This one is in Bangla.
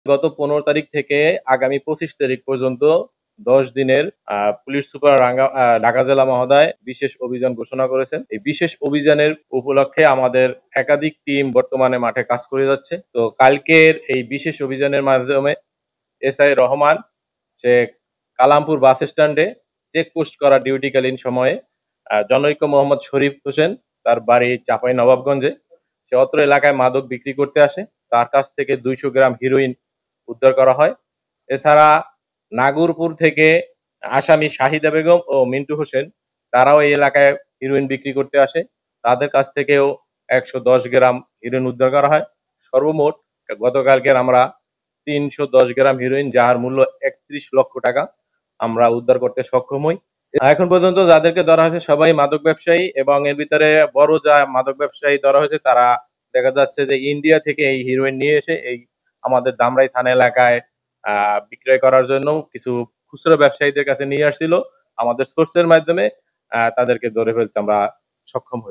গত 15 তারিখ থেকে আগামী 25 তারিখ পর্যন্ত 10 দিনের পুলিশ সুপার ঢাকা জেলা মহোদয় বিশেষ অভিযান ঘোষণা করেছেন। এই বিশেষ অভিযানের উপলক্ষে আমাদের একাধিক টিম বর্তমানে মাঠে কাজ করে যাচ্ছে। তো কালকের এই বিশেষ অভিযানের মাধ্যমে এসআই রহমান সে কালামপুর বাস স্ট্যান্ডে চেকপোস্ট করা ডিউটিকালীন সময়ে জনৈক মোহাম্মদ শরীফ হোসেন, তার বাড়ি চাঁপাইনবাবগঞ্জে, সে অত্র এলাকায় মাদক বিক্রি করতে আসে। তার কাছ থেকে 200 গ্রাম হেরোইন উদ্ধার করা হয়। এছাড়া নাগরপুর থেকে আসামি শাহিদা বেগম ও মিন্টু হোসেন, তারাও এই এলাকায় হেরোইন বিক্রি করতে আসে। তাদের কাছ থেকেও 110 গ্রাম হেরোইন উদ্ধার করা হয়। সর্বমোট গতকালকের আমরা 310 গ্রাম হেরোইন, যার মূল্য 31 লক্ষ টাকা আমরা উদ্ধার করতে সক্ষম হই। এখন পর্যন্ত যাদেরকে ধরা হয়েছে সবাই মাদক ব্যবসায়ী, এবং এর ভিতরে বড় যা মাদক ব্যবসায়ী ধরা হয়েছে তারা দেখা যাচ্ছে যে ইন্ডিয়া থেকে এই হিরোইন নিয়ে এসে এই আমাদের ধামরাই থানা এলাকায় বিক্রয় করার জন্য কিছু খুচরো ব্যবসায়ীদের কাছে নিয়ে আসছিল। আমাদের সোর্সের মাধ্যমে তাদেরকে ধরে ফেলতে আমরা সক্ষম হই।